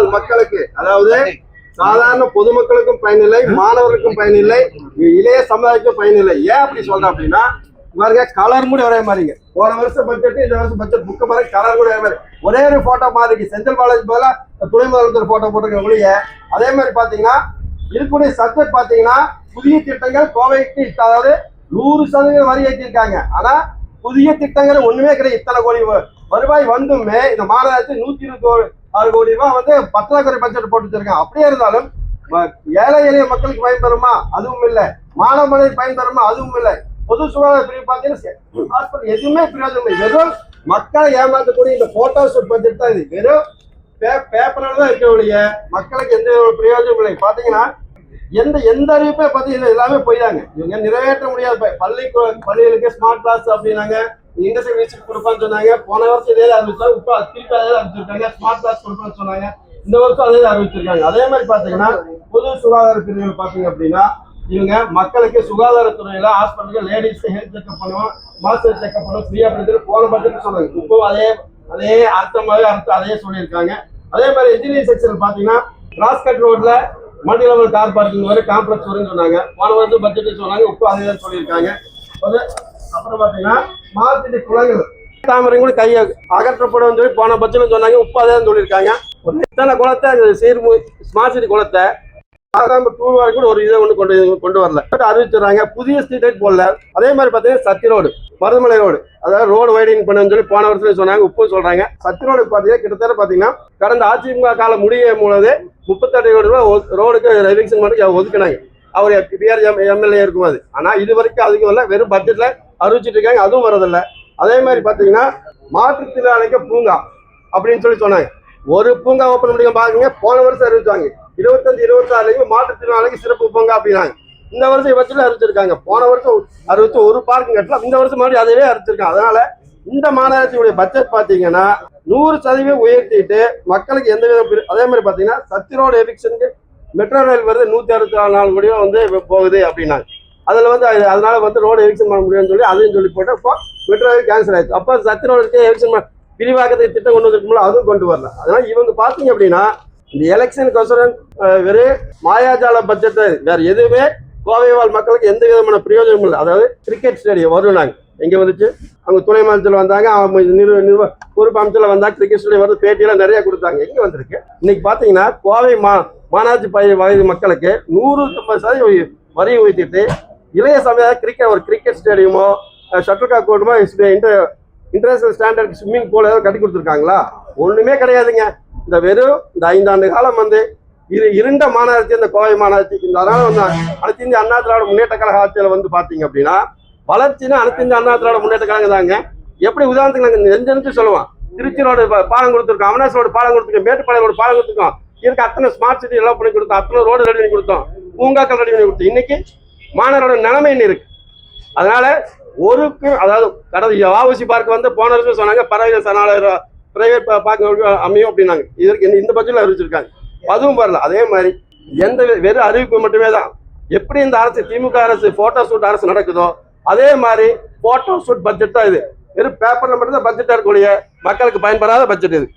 வாழ் மக்களுக்கு, அதாவது சாதாரண பொதுமக்களுக்கும் பயனில்லை, மாணவர்களுக்கும் பயனில்லை, இளைய சமுதாயத்துக்கும் பயனில்லை. ஏன் அப்படி சொல்றேன் அப்படின்னா, பாருங்க கலர் கூட ஒரே மாதிரிங்க. போன வருஷம் பட்ஜெட் இந்த வருஷம் பட்ஜெட் புக்கு மாதிரி கலர் கூட ஒரே மாதிரி, ஒரே ஒரு போட்டோ மாதிரி. செந்தில் பாலாஜி போல துணை முதலமைச்சர் போட்டோ போட்டிருக்க ஒழிய, அதே மாதிரி பாத்தீங்கன்னா இருக்கக்கூடிய சப்ஜெக்ட் பாத்தீங்கன்னா புதிய திட்டங்கள் கோவைக்கு, அதாவது 100% வரி ஏற்றிருக்காங்க. ஆனா புதிய திட்டங்கள் ஒண்ணுமே கிடையாது. இத்தனை கோடி வருவாய் வந்துமே இந்த மாநகராட்சி 126 கோடி ரூபாய் வந்து பற்றாக்குறை பட்ஜெட் போட்டு வச்சிருக்காங்க. அப்படியே இருந்தாலும் ஏழை எளிய மக்களுக்கு பயன்பெறுமா? அதுவும் இல்லை. மாணவ பயன்பெறுமா? அதுவும் இல்லை. பொது சுகாதார பிரிவு பார்த்தீங்கன்னா ஹாஸ்பிட்டல் எதுவுமே பிரயோஜனம் இல்லை. வெறும் மக்களை ஏமாற்றக்கூடிய இந்த போட்டோ ஷூட் பட்ஜெட் தான் இது. வெறும் பேப்பரில் தான் இருக்க ஒழிய மக்களுக்கு எந்த பிரயோஜனம் இல்லை. பாத்தீங்கன்னா எந்த அறிவிப்பே பார்த்தீங்கன்னா எல்லாமே போயிடாங்க. இவங்க நிறைவேற்ற முடியாது. பள்ளிகளுக்கு ஸ்மார்ட் கிளாஸ் அப்படின்னாங்க, இண்டஸ்ட்ரியல் விசிட் கொடுப்பான்னு சொன்னாங்க. போன வருஷம் இதே அறிவிச்சாங்க, இப்போ திருப்பி அதே அறிவிச்சிருக்காங்க. ஸ்மார்ட் கிளாஸ் கொடுப்பான்னு சொன்னாங்க, இந்த வருஷம் அதே அறிவிச்சிருக்காங்க. அதே மாதிரி பாத்தீங்கன்னா பொது சுகாதார பிரிவுகள் பாத்தீங்க அப்படின்னா இவங்க மக்களுக்கு சுகாதாரத்துறையில ஹாஸ்பிட்டலுக்கு லேடிஸ் ஹெல்த் செக்அப் பண்ணுவோம், மாஸ்டர் செக்அப் பண்ணுவோம், ஃப்ரீயா பண்ணுறது போன பட்ஜெட் சொன்னாங்க. இப்போ அதே அர்த்தமாகவே அதே சொல்லியிருக்காங்க. அதே மாதிரி இன்ஜினியரிங் செக்ஷன் பாத்தீங்கன்னா கிராஸ்கட் ரோட்ல மல்டி லெவல் கார் பார்க்கிங் வரை காம்ப்ளெக்ஸ் வரும்னு சொன்னாங்க. போன வருஷம் பட்ஜெட் சொன்னாங்க, இப்போ அதே தான் சொல்லியிருக்காங்க. அப்புறம் பாத்தீங்கன்னா மார்க்கெட்டு குளங்கள் தாமரை கூட கையை அகற்றப்படும் சொல்லி போன பட்ஜெட் சொன்னாங்க, இப்போ அதே தான் சொல்லியிருக்காங்க. எத்தனை குளத்தை ஸ்மார்ட் சிட்டி குளத்தை கூட ஒரு இதை கொண்டு வரல, அறிவிச்சுறாங்க. புதிய ஸ்ட்ரீட் லைட் போடல. அதே மாதிரி பாத்தீங்கன்னா சத்தி ரோடு, மருதமலை ரோடு, அதாவது ரோடு வைடிங் பண்ணு சொல்லி போன வருஷம் சொன்னாங்க, இப்போ சொல்றாங்க. சத்தி ரோடு பாத்தீங்கன்னா கிட்டத்தட்ட பாத்தீங்கன்னா கடந்த அதிமுக காலம் முடியும் போது 38 கோடி ரூபாய் ரோடுக்கு எலெக்ஷன் மட்டும் ஒதுக்கினாங்க, அவர் எம்எல்ஏ இருக்கும்போது. ஆனா இது வரைக்கும் அதுக்கு வரல, வெறும் பட்ஜெட்ல அறிவிச்சிட்டு இருக்காங்க, அதுவும் வரதில்லை. அதே மாதிரி பாத்தீங்கன்னா மாற்றுத்திறனாளிக்கு பூங்கா அப்படின்னு சொல்லி சொன்னாங்க. ஒரு பூங்கா ஓப்பன் பண்ணி பாருங்க. போன வருஷம் அறிவிச்சாங்க 25-26 மாற்றுத்திறனாளிக்கு சிறப்பு பூங்கா அப்படின்னாங்க. இந்த வருஷம் இவற்றில அறிவிச்சிருக்காங்க. போன வருஷம் அறிவிச்சு ஒரு பார்க்கும் கட்டலாம், இந்த வருஷம் மறுபடியும் அதவே அறிவிச்சிருக்காங்க. அதனால இந்த மாநகராட்சியுடைய பட்ஜெட் பாத்தீங்கன்னா 100% உயர்த்திட்டு மக்களுக்கு எந்த வித. அதே மாதிரி பாத்தீங்கன்னா சத்தி ரோடு எவிக்ஷனுக்கு மெட்ரோ ரயில் வருது 164 கோடி வந்து போகுது அப்படின்னாங்க. அதுல வந்து அதனால வந்து ரோடு எவிக்ஷன் பண்ண முடியும்னு சொல்லி அதையும் சொல்லி போட்டு இப்போ மெட்ரோ ரயில் கேன்சல் ஆயிடுச்சு. அப்போ சத்தி ரோடுக்கு எவிக்ஷன் விரிவாக்கத்துக்கு திட்டம் கொண்டு வந்துருக்கும்போது அதுவும் கொண்டு வரல. அதனால இவங்க பாத்தீங்க அப்படின்னா இந்த எலெக்ஷனுக்கோசரம் வெறும் மாயாஜால பட்ஜெட், வேற எதுவுமே கோவை வாழ் மக்களுக்கு எந்த விதமான பிரயோஜனமும் இல்லை. அதாவது கிரிக்கெட் ஸ்டேடியம் வருனாங்க, எங்க வந்துச்சு, அவங்க துணை அமைச்சர் வந்தாங்க, அவங்க பொறுப்பு அமைச்சர் வந்தாங்க, கிரிக்கெட் ஸ்டேடியம் வந்து பேட்டியெல்லாம் நிறைய கொடுத்தாங்க. எங்க வந்திருக்கு இன்னைக்கு பாத்தீங்கன்னா கோவை மாநகராட்சி வயது மக்களுக்கு 100% வரி உயர்த்திட்டு இளைய சமுதாய ஒரு கிரிக்கெட் ஸ்டேடியமோ ஷட்டில்காக் கோர்ட்டுமோ இன்டர்நேஷனல் ஸ்டாண்டர்ட் ஸ்விம்மிங் பூல் ஏதாவது கட்டி கொடுத்துருக்காங்களா? ஒண்ணுமே கிடையாதுங்க. இந்த வெறும் இந்த 5 ஆண்டு காலம் வந்து இருண்ட மாநகராட்சி இந்த கோவை மாநகராட்சி. அதனால வந்து அனைத்து இந்திய அண்ணா திராவிட முன்னேற்ற கழக ஆட்சியில வந்து பாத்தீங்க அப்படின்னா வளர்ச்சினா அனைத்து இந்திய அண்ணா திராவிட முன்னேற்ற கழகம் தாங்க. எப்படி உதாரணத்துக்கு நாங்க நெஞ்சு சொல்லுவோம், திருச்சி ரோடு பாலம் கொடுத்துருக்கோம், அவினாசி ரோடு பாலம் கொடுத்துருக்கோம், மேட்டுப்பாளையம் ரோடு பாலம் கொடுத்துருக்கோம், இதுக்கு அத்தனை ஸ்மார்ட் சிட்டி எல்லாம் பண்ணி கொடுத்தோம், அத்தனை ரோடு ரெடி பண்ணி கொடுத்தோம், பூங்காக்கள் ரெடி பண்ணி கொடுத்தோம். இன்னைக்கு மாநகரோட நிலைமை என்ன இருக்கு? அதனால அதாவது கடந்த வாவுசி பார்க்க வந்து போன வருஷம் சொன்னாங்க பறவை சரணாலயம் பிரைவேட் பார்க்க அமையும் அப்படின்னாங்க. இதற்கு இந்த பட்ஜெட்ல அறிவிச்சிருக்காங்க, அதுவும் வரல. அதே மாதிரி வெறும் அறிவிப்பு மட்டுமே தான். எப்படி இந்த அரசு திமுக அரசு போட்டோ ஷூட் அரசு நடக்குதோ அதே மாதிரி போட்டோ ஷூட் பட்ஜெட் தான் இது. வெறும் பேப்பர்ல மட்டும் தான் பட்ஜெட்டா இருக்கக்கூடிய மக்களுக்கு பயன்படாத பட்ஜெட் இது.